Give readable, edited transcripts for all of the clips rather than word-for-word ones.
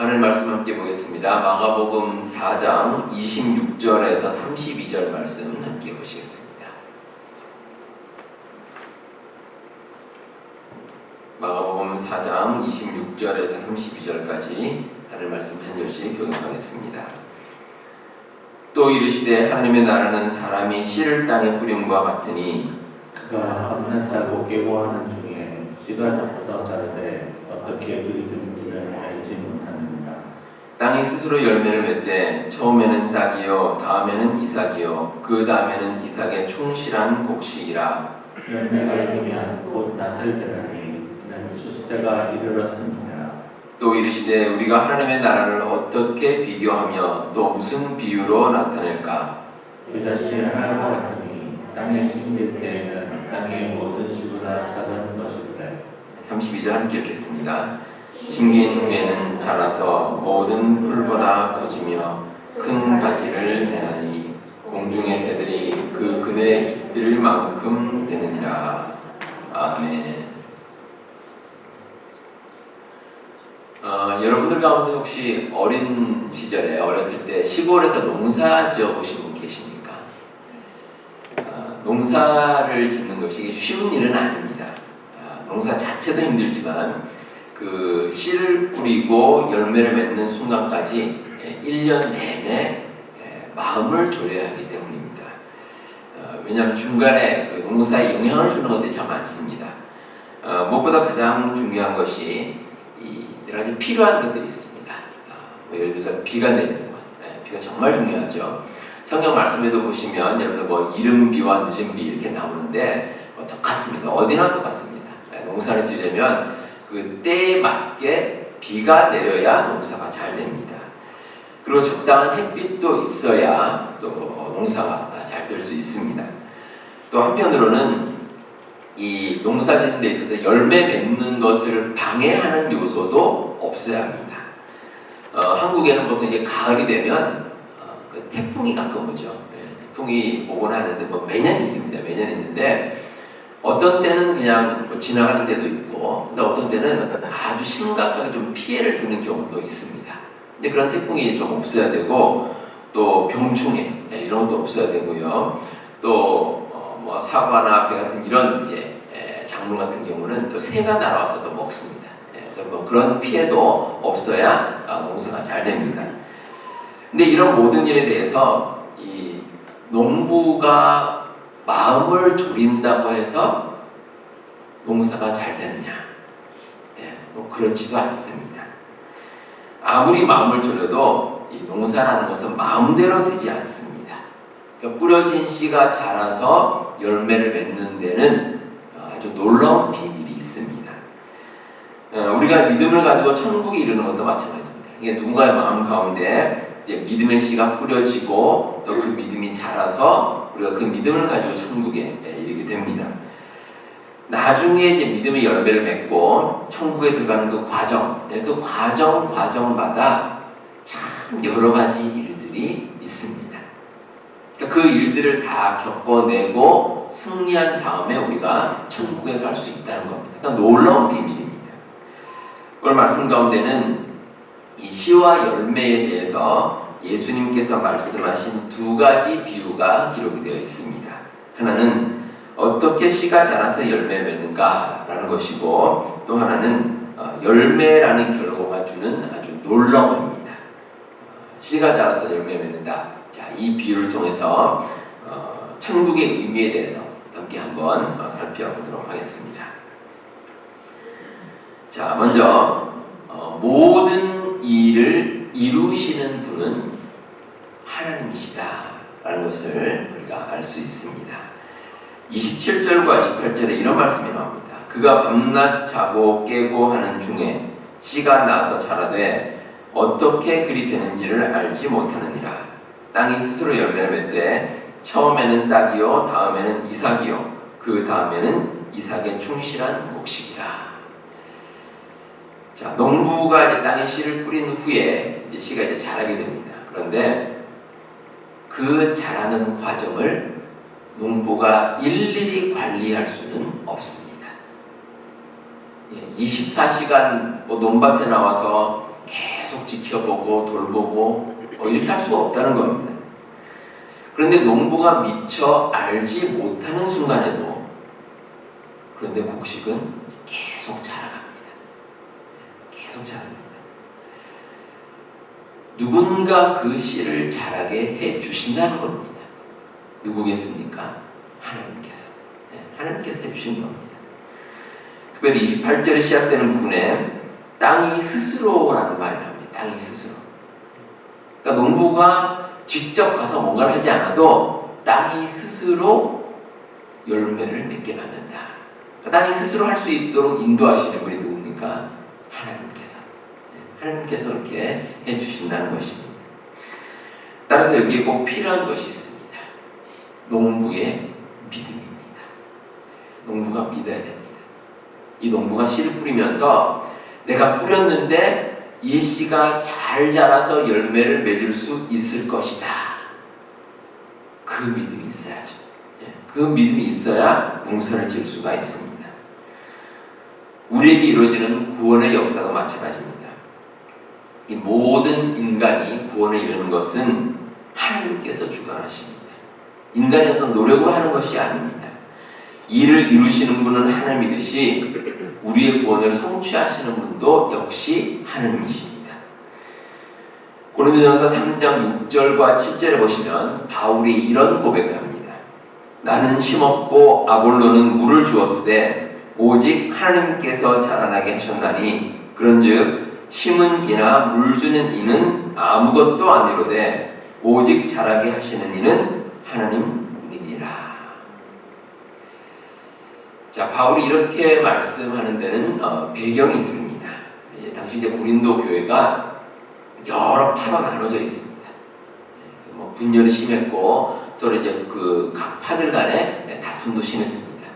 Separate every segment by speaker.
Speaker 1: 하늘 말씀 함께 보겠습니다. 마가복음 4장 26절에서 32절 말씀 함께 보시겠습니다. 마가복음 4장 26절에서 32절까지 하늘 말씀 한 절씩 교독하겠습니다. 또 이르시되 하나님의 나라는 사람이 씨를 땅에 뿌림과 같으니
Speaker 2: 그가 함난 짜고 깨고 하는 중에 씨가 잡혀서 자르되 어떻게 그리 되는지를 알지 못하느니라.
Speaker 1: 땅이 스스로 열매를 맺되 처음에는 싹이요 다음에는 이삭이요 그 다음에는 이삭의 충실한 곡식이라.
Speaker 2: 열매가 익으면 곧 낫을 되나니 이는 추수때가 이르렀음이라. 또
Speaker 1: 이르시되 우리가 하나님의 나라를 어떻게 비교하며 또 무슨 비유로 나타낼까?
Speaker 2: 겨자씨 하나와 같으니 땅에 심길 때에는 땅의 모든 씨보다 작은 것이되.
Speaker 1: 32절 함께 읽겠습니다. 심긴 후에는 자라서 모든 풀보다 커지며 큰 가지를 내나니 공중의 새들이 그 그늘에 깃들 만큼 되느니라. 아멘. 여러분들 가운데 혹시 어린 시절에 어렸을 때 시골에서 농사 지어 보신 분 계십니까? 농사를 짓는 것이 쉬운 일은 아닙니다. 농사 자체도 힘들지만 그 씨를 뿌리고 열매를 맺는 순간까지 1년 내내 마음을 졸여야 하기 때문입니다. 왜냐하면 중간에 그 농사에 영향을 주는 것들이 참 많습니다. 무엇보다 가장 중요한 것이 여러 가지 필요한 것들이 있습니다. 예를 들어서 비가 내리는 것, 비가 정말 중요하죠. 성경 말씀에도 보시면 여러분들 이른 비와 늦은 비 이렇게 나오는데 똑같습니다. 어디나 똑같습니다. 농사를 지려면 그 때에 맞게 비가 내려야 농사가 잘 됩니다. 그리고 적당한 햇빛도 있어야 또 농사가 잘 될 수 있습니다. 또 한편으로는 이 농사 짓는 데 있어서 열매 맺는 것을 방해하는 요소도 없어야 합니다. 한국에는 보통 이제 가을이 되면 그 태풍이 가끔 오죠. 태풍이 오곤 하는데 매년 있습니다. 매년 있는데 어떤 때는 그냥 지나가는 데도 있고, 근데 어떤 때는 아주 심각하게 좀 피해를 주는 경우도 있습니다. 근데 그런 태풍이 좀 없어야 되고, 또 병충해 이런 것도 없어야 되고요. 또 사과나 배 같은 이런 이제 작물 같은 경우는 또 새가 날아와서 또 먹습니다. 그래서 그런 피해도 없어야 농사가 잘 됩니다. 근데 이런 모든 일에 대해서 이 농부가 마음을 졸인다고 해서 농사가 잘 되느냐? 그렇지도 않습니다. 아무리 마음을 졸여도 이 농사라는 것은 마음대로 되지 않습니다. 그러니까 뿌려진 씨가 자라서 열매를 맺는 데는 아주 놀라운 비밀이 있습니다. 우리가 믿음을 가지고 천국에 이르는 것도 마찬가지입니다. 이게 누군가의 마음 가운데 이제 믿음의 씨가 뿌려지고 또 그 믿음이 자라서 우리가 그 믿음을 가지고 천국에 이르게 됩니다. 나중에 이제 믿음의 열매를 맺고 천국에 들어가는 그 과정마다 참 여러 가지 일들이 있습니다. 그러니까 그 일들을 다 겪어내고 승리한 다음에 우리가 천국에 갈 수 있다는 겁니다. 그러니까 놀라운 비밀입니다. 오늘 말씀 가운데는 이 씨와 열매에 대해서 예수님께서 말씀하신 두 가지 비유가 기록이 되어 있습니다. 하나는 어떻게 씨가 자라서 열매를 맺는가라는 것이고, 또 하나는 열매라는 결과가 주는 아주 놀라움입니다. 씨가 자라서 열매 맺는다. 자, 이 비유를 통해서 천국의 의미에 대해서 함께 한번 살펴보도록 하겠습니다. 자, 먼저 모든 일을 이루시는 분은 하나님이시다라는 것을 우리가 알 수 있습니다. 27절과 28절에 이런 말씀이 나옵니다. 그가 밤낮 자고 깨고 하는 중에 씨가 나서 자라되 어떻게 그리 되는지를 알지 못하느니라. 땅이 스스로 열매를 맺되 처음에는 싹이요 다음에는 이삭이요 그 다음에는 이삭의 충실한 곡식이라. 자, 농부가 이제 땅에 씨를 뿌린 후에 이제 씨가 이제 자라게 됩니다. 그런데 그 자라는 과정을 농부가 일일이 관리할 수는 없습니다. 24시간 논밭에 나와서 계속 계속 지켜보고 돌보고 이렇게 할 수가 없다는 겁니다. 그런데 농부가 미처 알지 못하는 순간에도 그런데 곡식은 계속 자라갑니다. 계속 자랍니다. 누군가 그 씨를 자라게 해주신다는 겁니다. 누구겠습니까? 하나님께서. 하나님께서 해주신 겁니다. 특별히 28절에 시작되는 부분에 땅이 스스로라는 말이 나옵니다. 땅이 스스로. 그러니까 농부가 직접 가서 뭔가를 하지 않아도 땅이 스스로 열매를 맺게 만든다. 그러니까 땅이 스스로 할 수 있도록 인도하시는 분이 누굽니까? 하나님께서. 하나님께서 그렇게 해주신다는 것입니다. 따라서 여기에 꼭 필요한 것이 있습니다. 농부의 믿음입니다. 농부가 믿어야 됩니다. 이 농부가 씨를 뿌리면서 내가 뿌렸는데 이 씨가 잘 자라서 열매를 맺을 수 있을 것이다. 그 믿음이 있어야죠. 그 믿음이 있어야 농사를 지을 수가 있습니다. 우리에게 이루어지는 구원의 역사도 마찬가지입니다. 이 모든 인간이 구원에 이르는 것은 하나님께서 주관하십니다. 인간이 어떤 노력으로 하는 것이 아닙니다. 이를 이루시는 분은 하나님이듯이 우리의 구원을 성취하시는 분도 역시 하나님이십니다. 고린도전서 3장 6절과 7절에 보시면 바울이 이런 고백을 합니다. 나는 심었고 아볼로는 물을 주었으되 오직 하나님께서 자라나게 하셨나니 그런즉 심은 이나 물 주는 이는 아무것도 아니로되 오직 자라게 하시는 이는 하나님이니라. 자, 바울이 이렇게 말씀하는 데는 배경이 있습니다. 당시 이제 고린도 교회가 여러 파로 나눠져 있습니다. 분열이 심했고 서로 이제 각 파들 간에 다툼도 심했습니다.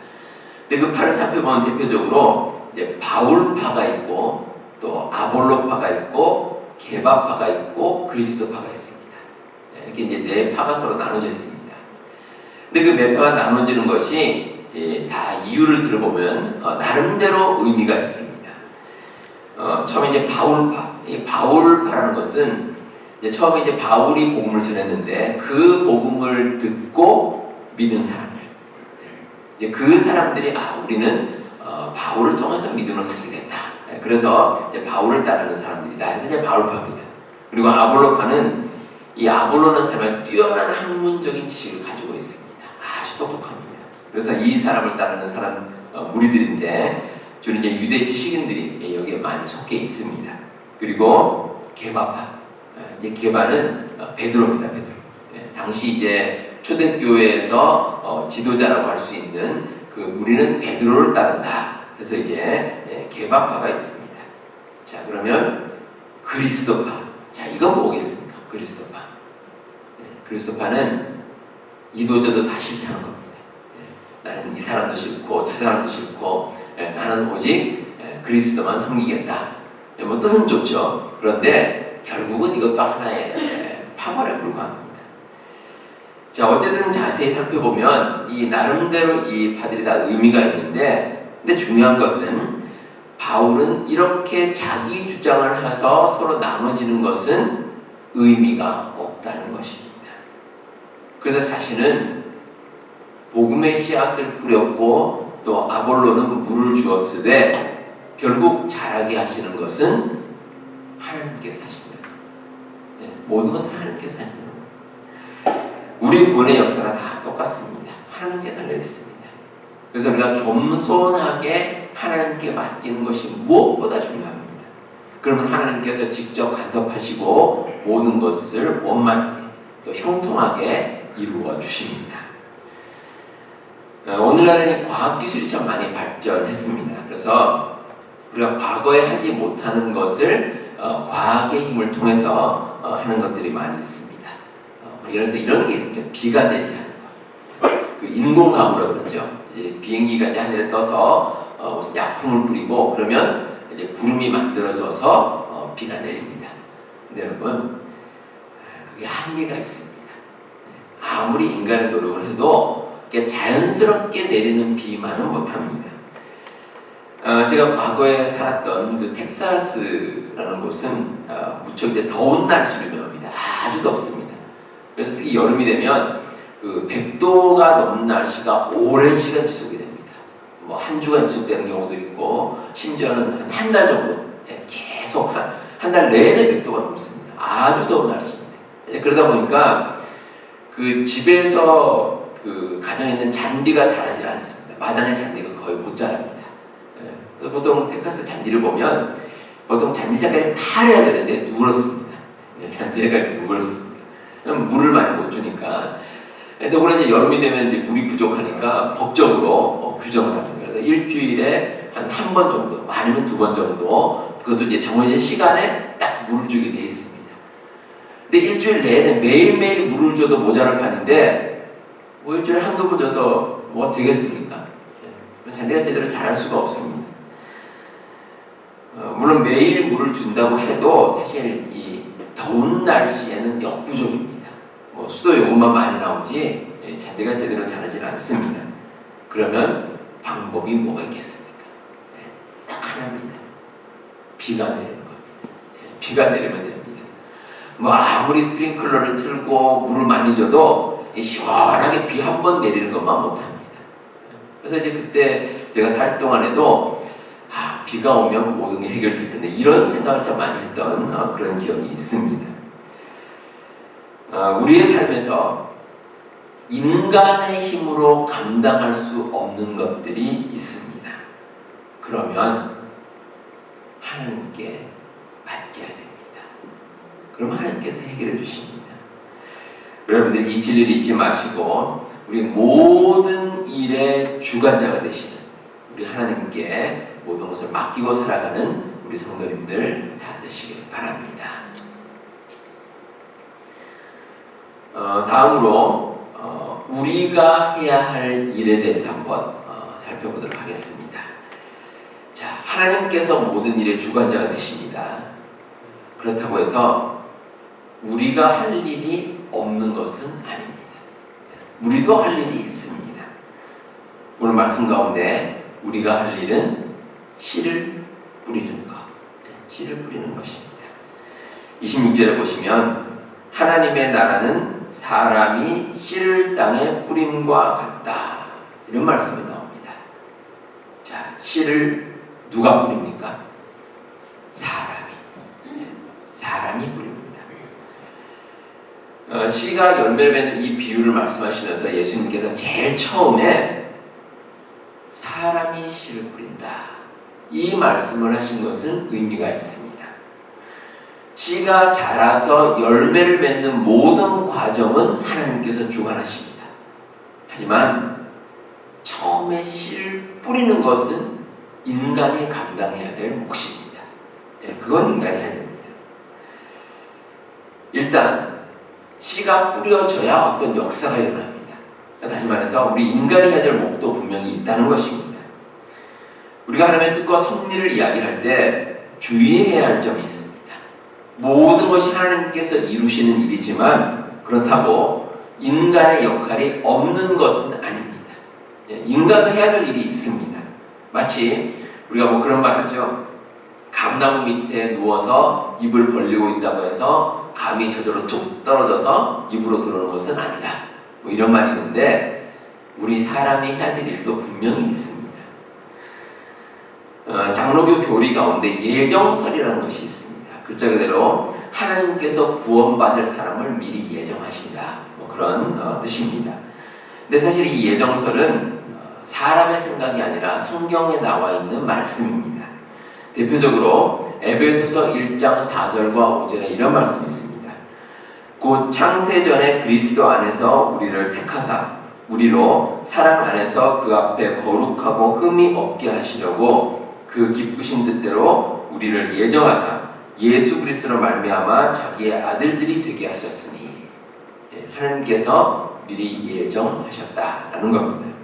Speaker 1: 근데 그 파를 살펴보면 대표적으로 이제 바울파가 있고 또 아볼로파가 있고 게바파가 있고 그리스도파가 있습니다. 이렇게 이제 네 파가 서로 나눠져 있습니다. 근데 그 네 파가 나눠지는 것이 다 이유를 들어보면 나름대로 의미가 있습니다. 처음에 이제 바울파, 이 바울파라는 것은 이제 처음에 이제 바울이 복음을 전했는데 그 복음을 듣고 믿은 사람들, 이제 그 사람들이 우리는 바울을 통해서 믿음을 가지게 됐다. 그래서 이제 바울을 따르는 사람들이다. 해서 이제 바울파입니다. 그리고 아볼로파는 이 아볼로는 정말 뛰어난 학문적인 지식을 가지고 있습니다. 아주 똑똑합니다. 그래서 이 사람을 따르는 사람 무리들인데 주로 이제 유대 지식인들이 여기에 많이 속해 있습니다. 그리고 게바파, 이제 게바는 베드로입니다. 베드로. 당시 이제 초대교회에서 지도자라고 할 수 있는 그 무리는 베드로를 따른다. 그래서 이제 게바파가 있습니다. 자, 그러면 그리스도파. 자, 이건 뭐겠습니까? 그리스도파. 그리스도파는 이도저도 다 싫다는 겁니다. 나는 이 사람도 싫고 저 사람도 싫고 나는 오직 그리스도만 섬기겠다. 뭐 뜻은 좋죠. 그런데 결국은 이것도 하나의 파벌에 불과합니다. 자, 어쨌든 자세히 살펴보면 이 나름대로 이 파들이 다 의미가 있는데, 근데 중요한 것은 바울은 이렇게 자기 주장을 해서 서로 나눠지는 것은 의미가 없다는 것입니다. 그래서 자신은 복음의 씨앗을 뿌렸고 또 아볼로는 물을 주었으되 결국 자라게 하시는 것은 하나님께서 하신다. 모든 것은 하나님께서 하신다. 우리 구원의 역사가 다 똑같습니다. 하나님께 달려 있습니다. 그래서 우리가 겸손하게 하나님께 맡기는 것이 무엇보다 중요합니다. 그러면 하나님께서 직접 간섭하시고 모든 것을 원만하게 또 형통하게 이루어 주십니다. 오늘날에는 과학기술이 참 많이 발전했습니다. 그래서 우리가 과거에 하지 못하는 것을 과학의 힘을 통해서 하는 것들이 많이 있습니다. 예를 들어서 이런 게 있습니다. 비가 내리게 하는 거. 그 인공가물이라고 그러죠. 이제 비행기가 이제 하늘에 떠서 무슨 약품을 뿌리고 그러면 이제 구름이 만들어져서 비가 내립니다. 근데 여러분, 그게 한계가 있습니다. 아무리 인간의 노력을 해도 자연스럽게 내리는 비만은 못합니다. 제가 과거에 살았던 그 텍사스라는 곳은 무척 이제 더운 날씨로 유명합니다. 아주 덥습니다. 그래서 특히 여름이 되면 그 100도가 넘는 날씨가 오랜 시간 지속이 됩니다. 뭐 한 주간 지속되는 경우도 있고 심지어는 한 달 정도 계속 한 달 내내 100도가 넘습니다. 아주 더운 날씨입니다. 그러다 보니까 그 집에서 그 가정에 있는 잔디가 자라질 않습니다. 마당의 잔디가 거의 못 자랍니다. 보통 텍사스 잔디를 보면 보통 잔디 색깔이 파래야 되는데 누렇습니다. 잔디 색깔이 누렇습니다. 물을 많이 못 주니까. 더불어 이제 여름이 되면 이제 물이 부족하니까 법적으로 규정을 합니다. 그래서 일주일에 한 번 정도, 아니면 2번 정도, 그것도 이제 정해진 시간에 딱 물을 주게 돼 있습니다. 근데 일주일 내내 매일매일 물을 줘도 모자랄 판인데, 뭐 일주일에 한두 번 줘서 뭐가 되겠습니까? 잔디가 제대로 자랄 수가 없습니다. 물론 매일 물을 준다고 해도 사실 이 더운 날씨에는 역부족입니다. 뭐 수도 요금만 많이 나오지 잔디가 제대로 자라질 않습니다. 그러면 방법이 뭐가 있겠습니까? 딱 하나입니다. 비가 내리는 겁니다. 비가 내리면 됩니다. 뭐 아무리 스프링클러를 틀고 물을 많이 줘도 시원하게 비 한 번 내리는 것만 못합니다. 그래서 이제 그때 제가 살 동안에도 비가 오면 모든 게 해결될 텐데 이런 생각을 참 많이 했던 그런 기억이 있습니다. 우리의 삶에서 인간의 힘으로 감당할 수 없는 것들이 있습니다. 그러면 하나님께 맡겨야 됩니다. 그럼 하나님께서 해결해 주십니다. 여러분들 이 진리를 잊지 마시고 우리 모든 일의 주관자가 되시는 우리 하나님께 모든 것을 맡기고 살아가는 우리 성도님들 다 되시길 바랍니다. 다음으로 우리가 해야 할 일에 대해서 한번 살펴보도록 하겠습니다. 자, 하나님께서 모든 일의 주관자가 되십니다. 그렇다고 해서 우리가 할 일이 없는 것은 아닙니다. 우리도 할 일이 있습니다. 오늘 말씀 가운데 우리가 할 일은 씨를 뿌리는 것, 씨를 뿌리는 것입니다. 26절에 보시면 하나님의 나라는 사람이 씨를 땅에 뿌림과 같다, 이런 말씀이 나옵니다. 자, 씨를 누가 뿌립니까? 사람이 뿌립니다. 씨가 열매를 맺는 이 비유를 말씀하시면서 예수님께서 제일 처음에 사람이 씨를 뿌린다, 이 말씀을 하신 것은 의미가 있습니다. 씨가 자라서 열매를 맺는 모든 과정은 하나님께서 주관하십니다. 하지만 처음에 씨를 뿌리는 것은 인간이 감당해야 될 몫입니다. 그건 인간이 해야 됩니다. 일단 씨가 뿌려져야 어떤 역사가 일어납니다. 다시 말해서 우리 인간이 해야 될 몫도 분명히 있다는 것입니다. 우리가 하나님의 뜻과 섭리를 이야기할 때 주의해야 할 점이 있습니다. 모든 것이 하나님께서 이루시는 일이지만 그렇다고 인간의 역할이 없는 것은 아닙니다. 인간도 해야 될 일이 있습니다. 마치 우리가 뭐 그런 말 하죠. 감나무 밑에 누워서 입을 벌리고 있다고 해서 감이 저절로 툭 떨어져서 입으로 들어오는 것은 아니다, 뭐 이런 말이 있는데 우리 사람이 해야 될 일도 분명히 있습니다. 장로교 교리 가운데 예정설이라는 것이 있습니다. 글자 그대로 하나님께서 구원받을 사람을 미리 예정하신다, 뭐 그런 뜻입니다. 근데 사실 이 예정설은 사람의 생각이 아니라 성경에 나와 있는 말씀입니다. 대표적으로 에베소서 1장 4절과 5절에 이런 말씀이 있습니다. 곧 창세전에 그리스도 안에서 우리를 택하사 우리로 사랑 안에서 그 앞에 거룩하고 흠이 없게 하시려고 그 기쁘신 뜻대로 우리를 예정하사 예수 그리스도로 말미암아 자기의 아들들이 되게 하셨으니, 하나님께서 미리 예정하셨다라는 겁니다.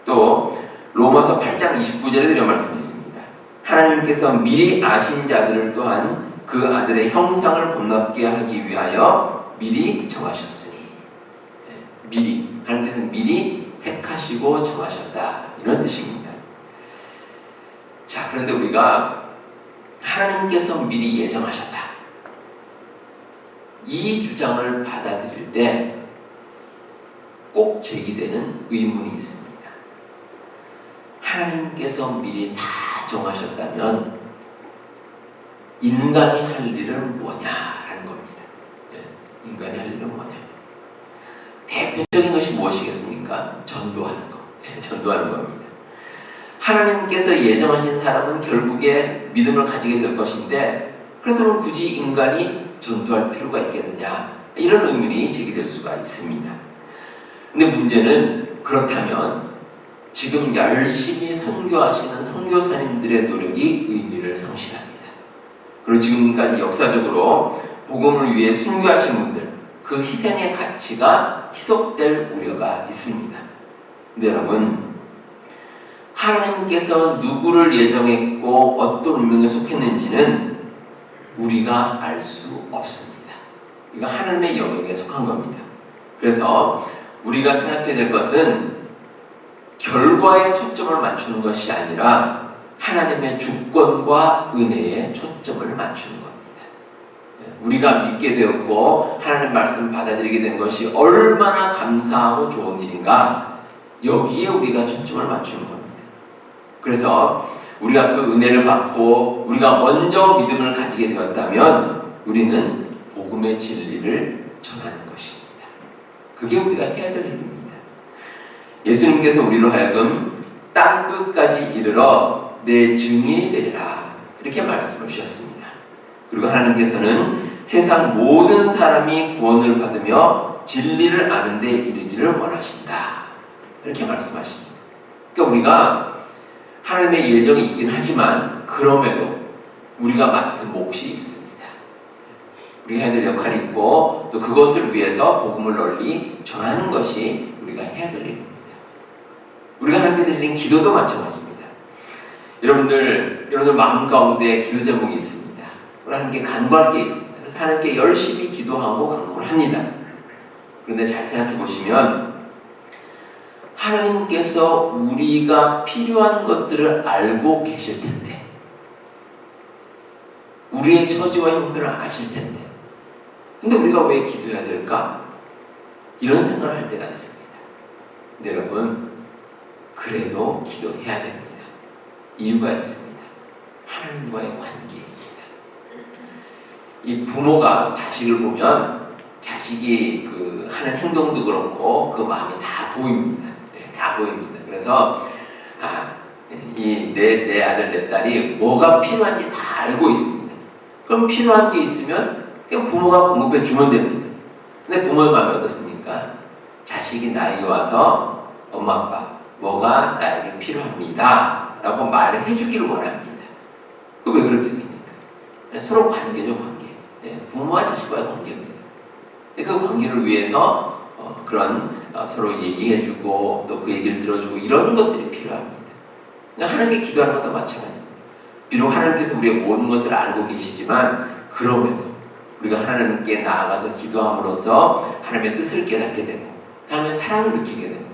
Speaker 1: 또 로마서 8장 29절에도 이런 말씀이 있습니다. 하나님께서 미리 아신 자들을 또한 그 아들의 형상을 본받게 하기 위하여 미리 정하셨으니, 미리, 하나님께서 미리 택하시고 정하셨다, 이런 뜻입니다. 자, 그런데 우리가 하나님께서 미리 예정하셨다, 이 주장을 받아들일 때 꼭 제기되는 의문이 있습니다. 하나님께서 미리 다 정하셨다면 인간이 할 일은 뭐냐라는 겁니다. 인간이 할 일은 뭐냐? 대표적인 것이 무엇이겠습니까? 전도하는 것. 전도하는 겁니다. 하나님께서 예정하신 사람은 결국에 믿음을 가지게 될 것인데, 그렇다면 굳이 인간이 전도할 필요가 있겠느냐? 이런 의문이 제기될 수가 있습니다. 근데 문제는, 그렇다면 지금 열심히 선교하시는 선교사님들의 노력이 의미를 상실합니다. 그리고 지금까지 역사적으로 복음을 위해 순교하신 분들, 그 희생의 가치가 희석될 우려가 있습니다. 근데 여러분, 하나님께서 누구를 예정했고 어떤 운명에 속했는지는 우리가 알 수 없습니다. 이거 하나님의 영역에 속한 겁니다. 그래서 우리가 생각해야 될 것은 결과에 초점을 맞추는 것이 아니라 하나님의 주권과 은혜에 초점을 맞추는 겁니다. 우리가 믿게 되었고 하나님 말씀 받아들이게 된 것이 얼마나 감사하고 좋은 일인가, 여기에 우리가 초점을 맞추는 겁니다. 그래서 우리가 그 은혜를 받고 우리가 먼저 믿음을 가지게 되었다면 우리는 복음의 진리를 전하는 것입니다. 그게 우리가 해야 될 일입니다. 예수님께서 우리로 하여금 땅끝까지 이르러 내 증인이 되리라, 이렇게 말씀을 주셨습니다. 그리고 하나님께서는 세상 모든 사람이 구원을 받으며 진리를 아는 데 이르기를 원하신다, 이렇게 말씀하십니다. 그러니까 우리가 하나님의 예정이 있긴 하지만 그럼에도 우리가 맡은 몫이 있습니다. 우리가 해야 될 역할이 있고, 또 그것을 위해서 복음을 널리 전하는 것이 우리가 해야 될 일입니다. 우리가 하나님께 드리는 기도도 마찬가지입니다. 여러분들 마음 가운데 기도 제목이 있습니다. 하나님께 간구할 게 있습니다. 그래서 하나님께 열심히 기도하고 간구를 합니다. 그런데 잘 생각해 보시면 하나님께서 우리가 필요한 것들을 알고 계실 텐데, 우리의 처지와 형편을 아실 텐데, 근데 우리가 왜 기도해야 될까? 이런 생각을 할 때가 있습니다. 근데 여러분, 그래도 기도해야 됩니다. 이유가 있습니다. 하나님과의 관계입니다. 이 부모가 자식을 보면 자식이 하는 행동도 그렇고 그 마음이 다 보입니다. 다 보입니다. 그래서 내 아들 내 딸이 뭐가 필요한지 다 알고 있습니다. 그럼 필요한 게 있으면 그냥 부모가 공급해 주면 됩니다. 근데 부모의 마음이 어떻습니까? 자식이 나에게 와서 엄마 아빠 뭐가 나에게 필요합니다 라고 말을 해주기를 원합니다. 그 왜 그렇겠습니까? 서로 관계죠, 관계. 부모와 자식과의 관계입니다. 그 관계를 위해서 서로 얘기해주고 또 그 얘기를 들어주고 이런 것들이 필요합니다. 하나님께 기도하는 것도 마찬가지입니다. 비록 하나님께서 우리의 모든 것을 알고 계시지만 그럼에도 우리가 하나님께 나아가서 기도함으로써 하나님의 뜻을 깨닫게 되고 다음에 사랑을 느끼게 되고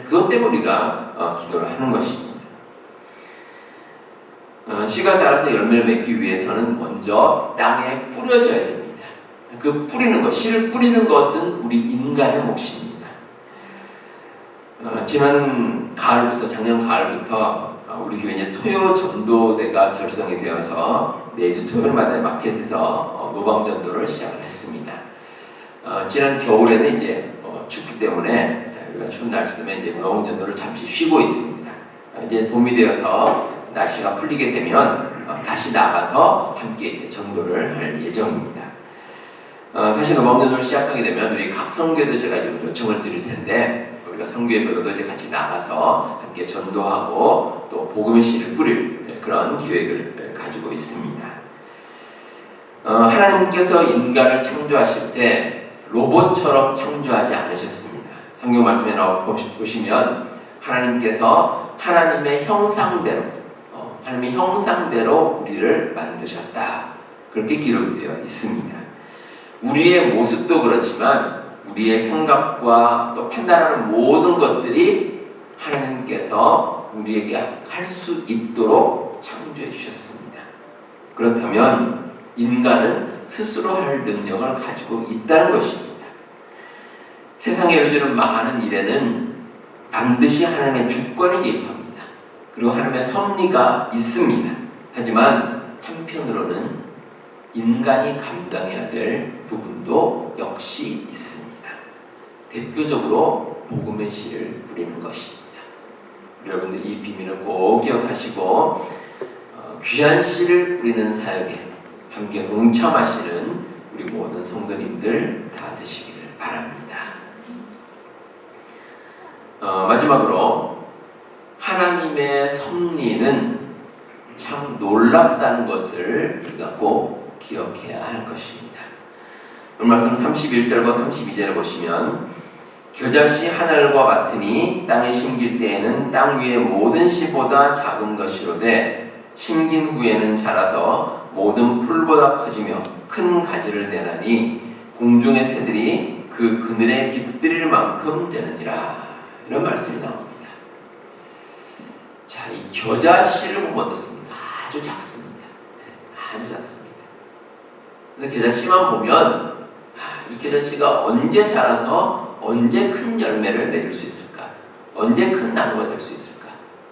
Speaker 1: 그것 때문에 우리가 기도를 하는 것입니다. 씨가 자라서 열매를 맺기 위해서는 먼저 땅에 뿌려져야 됩니다. 그 뿌리는 것, 씨를 뿌리는 것은 우리 인간의 몫입니다. 작년 가을부터 우리 교회 이제 토요 전도대가 결성이 되어서 매주 토요일마다 마켓에서 노방 전도를 시작을 했습니다. 지난 겨울에는 이제 춥기 때문에 우리가 추운 날씨 때문에 이제 노방 전도를 잠시 쉬고 있습니다. 이제 봄이 되어서 날씨가 풀리게 되면 다시 나가서 함께 이제 전도를 할 예정입니다. 다시 노방 전도를 시작하게 되면 우리 각 선교회도 제가 좀 요청을 드릴 텐데 우리가 선교회별로도 이제 같이 나가서 함께 전도하고 또 복음의 씨를 뿌릴 그런 계획을 가지고 있습니다. 하나님께서 인간을 창조하실 때 로봇처럼 창조하지 않으셨습니다. 성경 말씀에 보시면 하나님께서 하나님의 형상대로 우리를 만드셨다. 그렇게 기록이 되어 있습니다. 우리의 모습도 그렇지만 우리의 생각과 또 판단하는 모든 것들이 하나님께서 우리에게 할 수 있도록 창조해 주셨습니다. 그렇다면 인간은 스스로 할 능력을 가지고 있다는 것입니다. 세상에 이루어지는 많은 일에는 반드시 하나님의 주권이 개입합니다. 그리고 하나님의 섭리가 있습니다. 하지만 한편으로는 인간이 감당해야 될 부분도 역시 있습니다. 대표적으로 복음의 씨를 뿌리는 것입니다. 여러분들 이 비밀을 꼭 기억하시고 귀한 씨를 뿌리는 사역에 함께 동참하시는 우리 모든 성도님들 다 되시기를 바랍니다. 마지막으로 하나님의 섭리는 참 놀랍다는 것을 우리가 꼭 기억해야 할 것입니다. 오늘 말씀 31절과 32절에 보시면 겨자씨 하늘과 같으니 땅에 심길 때에는 땅 위의 모든 씨보다 작은 것이로되 심긴 후에는 자라서 모든 풀보다 커지며 큰 가지를 내나니 공중의 새들이 그 그늘에 깃들일 만큼 되느니라. 이런 말씀이 나옵니다. 자, 이 겨자씨를 보면 어떻습니까? 아주 작습니다. 아주 작습니다. 그래서 겨자씨만 보면 이 겨자씨가 언제 자라서 언제 큰 열매를 맺을 수 있을까? 언제 큰 나무가 될 수 있을까?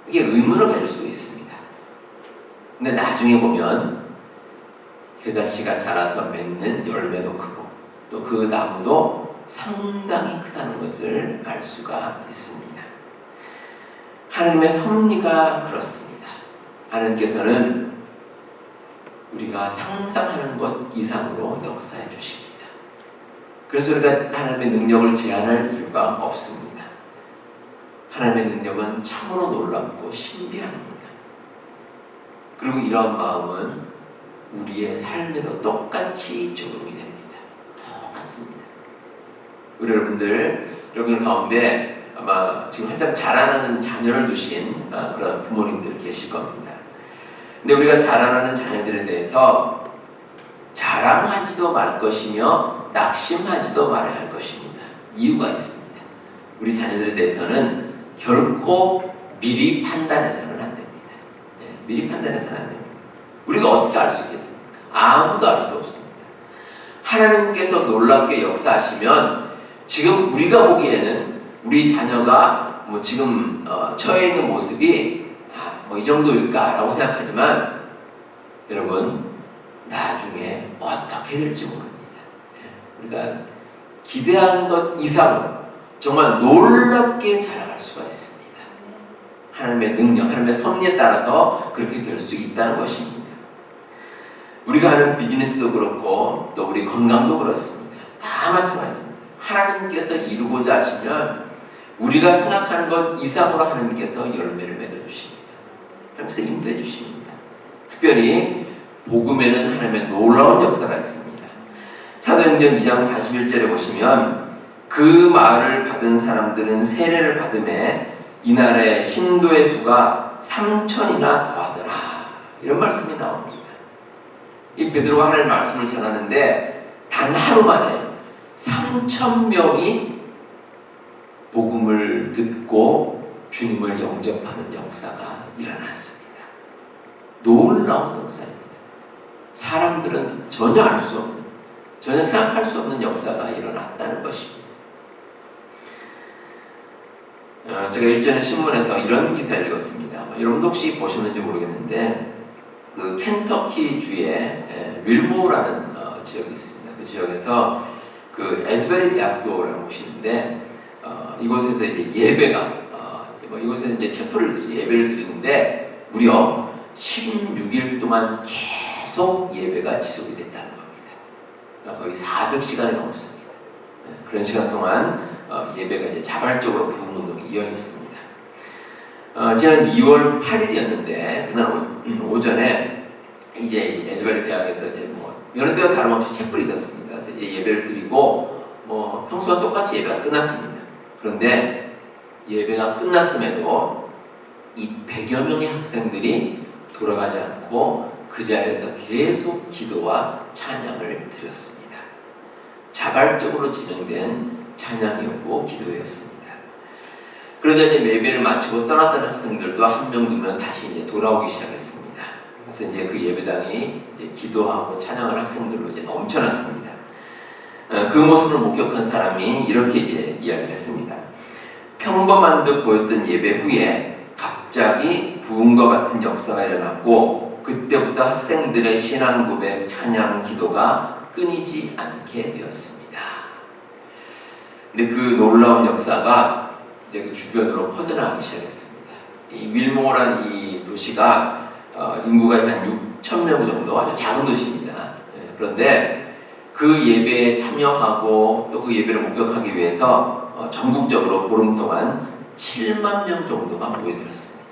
Speaker 1: 이게 의문을 가질 수도 있습니다. 근데 나중에 보면 겨자씨가 자라서 맺는 열매도 크고 또 그 나무도 상당히 크다는 것을 알 수가 있습니다. 하나님의 섭리가 그렇습니다. 하나님께서는 우리가 상상하는 것 이상으로 역사해 주십니다. 그래서 우리가 하나님의 능력을 제한할 이유가 없습니다. 하나님의 능력은 참으로 놀랍고 신비합니다. 그리고 이러한 마음은 우리의 삶에도 똑같이 적용이 됩니다. 똑같습니다. 우리 여러분들 가운데 아마 지금 한참 자라나는 자녀를 두신 그런 부모님들 계실 겁니다. 근데 우리가 자라나는 자녀들에 대해서 자랑하지도 말 것이며 낙심하지도 말아야 할 것입니다. 이유가 있습니다. 우리 자녀들에 대해서는 결코 미리 판단해서는 안 됩니다. 미리 판단해서는 안 됩니다. 우리가 어떻게 알 수 있겠습니까? 아무도 알 수 없습니다. 하나님께서 놀랍게 역사하시면 지금 우리가 보기에는 우리 자녀가 뭐 지금 처해 있는 모습이 뭐 이 정도일까라고 생각하지만 여러분 나중에 어떻게 될지 모릅니다. 우리가 기대한 것 이상으로 정말 놀랍게 자라갈 수가 있습니다. 하나님의 능력, 하나님의 섭리에 따라서 그렇게 될 수 있다는 것입니다. 우리가 하는 비즈니스도 그렇고 또 우리 건강도 그렇습니다. 다 마찬가지입니다. 하나님께서 이루고자 하시면 우리가 생각하는 것 이상으로 하나님께서 열매를 맺어주십니다. 하나님께서 인도해 주십니다. 특별히 복음에는 하나님의 놀라운 역사가 있습니다. 사도행전 2장 41절에 보시면 그 말을 받은 사람들은 세례를 받음에 이날의 신도의 수가 3,000이나 더하더라. 이런 말씀이 나옵니다. 이 베드로가 하나님의 말씀을 전하는데 단 하루 만에 3,000명이 복음을 듣고 주님을 영접하는 역사가 일어났습니다. 놀라운 역사입니다. 사람들은 전혀 알 수 없는, 전혀 생각할 수 없는 역사가 일어났다는 것입니다. 제가 일전에 신문에서 이런 기사를 읽었습니다. 여러분도 혹시 보셨는지 모르겠는데 그 켄터키 주에 윌모라는 지역이 있습니다. 그 지역에서 그 에즈베리 대학교라는 곳이 있는데 이곳에서 이제 예배가 이곳에서 이제 체포를 예배를 드리는데 무려 16일 동안 계속 예배가 지속이 됐다는 겁니다. 거의 400시간이 넘습니다. 그런 시간 동안 예배가 이제 자발적으로 부흥 운동이 이어졌습니다. 지난 2월 8일이었는데 그날 오전에 이제 에즈베리 대학에서 이제 여느 때와 다름없이 촛불이 있었습니다. 그래서 이제 예배를 드리고 평소와 똑같이 예배가 끝났습니다. 그런데 예배가 끝났음에도 이 100여 명의 학생들이 돌아가지 않고 그 자리에서 계속 기도와 찬양을 드렸습니다. 자발적으로 진행된 찬양이었고 기도였습니다. 그러자 이제 예배를 마치고 떠났던 학생들도 한 명, 두 명 다시 이제 돌아오기 시작했습니다. 그래서 이제 그 예배당이 이제 기도하고 찬양을 학생들로 이제 넘쳐났습니다. 그 모습을 목격한 사람이 이렇게 이제 이야기를 했습니다. 평범한 듯 보였던 예배 후에 갑자기 부흥과 같은 역사가 일어났고 그때부터 학생들의 신앙 고백, 찬양, 기도가 끊이지 않게 되었습니다. 근데 그 놀라운 역사가 이제 그 주변으로 퍼져나가기 시작했습니다. 이 윌모어라는 이 도시가 인구가 한 6,000명 정도 아주 작은 도시입니다. 그런데 그 예배에 참여하고 또 그 예배를 목격하기 위해서 전국적으로 보름 동안 7만 명 정도가 모여들었습니다.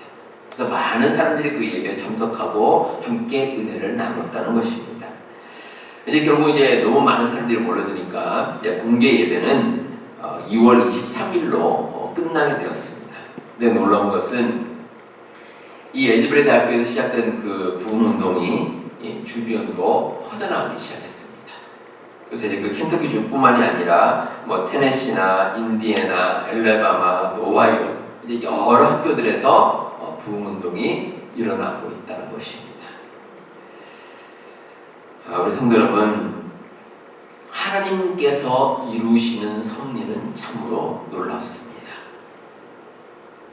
Speaker 1: 그래서 많은 사람들이 그 예배에 참석하고 함께 은혜를 나눴다는 것입니다. 이제 결국 이제 너무 많은 사람들이 몰려드니까 공개 예배는 2월 23일로 끝나게 되었습니다. 근데 놀라운 것은 이 엘지브레 대학교에서 시작된 그 부흥 운동이 주변으로 퍼져나가기 시작했습니다. 그래서 이제 그 켄터키 주뿐만이 아니라 뭐 테네시나 인디애나, 엘레바마, 또 오하이오 이제 여러 학교들에서 부흥 운동이 일어나고 있다는 것입니다. 우리 성도 여러분, 하나님께서 이루시는 섭리는 참으로 놀랍습니다.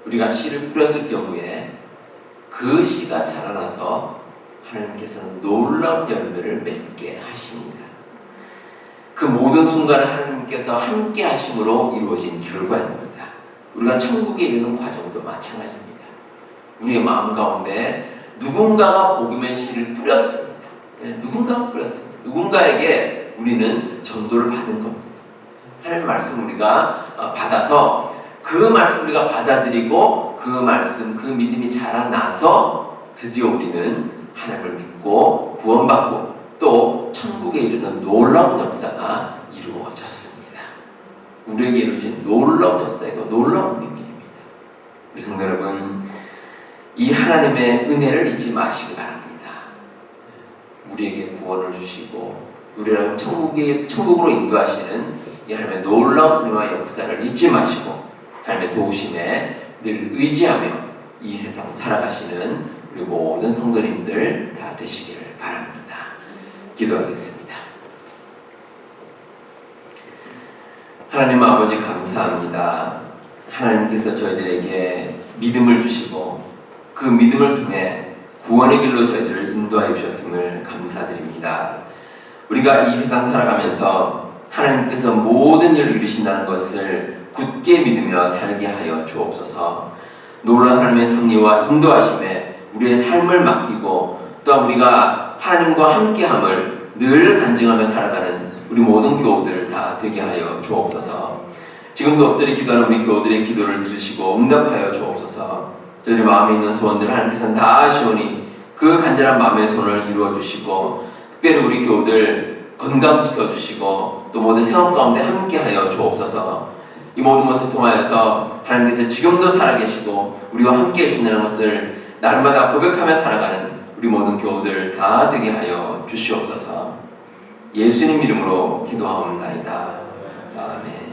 Speaker 1: 우리가 씨를 뿌렸을 경우에 그 씨가 자라나서 하나님께서는 놀라운 열매를 맺게 하십니다. 그 모든 순간을 하나님께서 함께 하심으로 이루어진 결과입니다. 우리가 천국에 이르는 과정도 마찬가지입니다. 우리의 마음 가운데 누군가가 복음의 씨를 뿌렸습니다. 누군가가 뿌렸습니다. 누군가에게 우리는 전도를 받은 겁니다. 하나님의 말씀 우리가 받아서 그 말씀 우리가 받아들이고 그 말씀, 그 믿음이 자라나서 드디어 우리는 하나님을 믿고 구원받고 또 천국에 이르는 놀라운 역사가 이루어졌습니다. 우리에게 이루어진 놀라운 역사이고 놀라운 비밀입니다. 우리 성도 여러분, 이 하나님의 은혜를 잊지 마시기 바랍니다. 우리에게 구원을 주시고 우리를 천국으로 인도하시는 이 하나님의 놀라운 은혜와 역사를 잊지 마시고 하나님의 도우심에 늘 의지하며 이 세상 살아가시는 우리 모든 성도님들 다 되시기를 바랍니다. 기도하겠습니다. 하나님 아버지 감사합니다. 하나님께서 저희들에게 믿음을 주시고 그 믿음을 통해 구원의 길로 저희들을 인도하여 주셨음을 감사드립니다. 우리가 이 세상 살아가면서 하나님께서 모든 일을 이루신다는 것을 굳게 믿으며 살게 하여 주옵소서. 놀라운 하나님의 섭리와 인도하심에 우리의 삶을 맡기고 또한 우리가 하나님과 함께함을 늘 간증하며 살아가는 우리 모든 교우들 다 되게 하여 주옵소서. 지금도 엎드려 기도하는 우리 교우들의 기도를 들으시고 응답하여 주옵소서. 저희들의 마음에 있는 소원들을 하나님께서는 다 아시오니 그 간절한 마음의 손을 이루어 주시고 특별히 우리 교우들 건강시켜 주시고 또 모든 생활 가운데 함께하여 주옵소서. 이 모든 것을 통하여서 하나님께서 지금도 살아계시고 우리와 함께 해주신다는 것을 날마다 고백하며 살아가는 우리 모든 교우들 다 되게 하여 주시옵소서. 예수님 이름으로 기도하옵나이다. 아멘.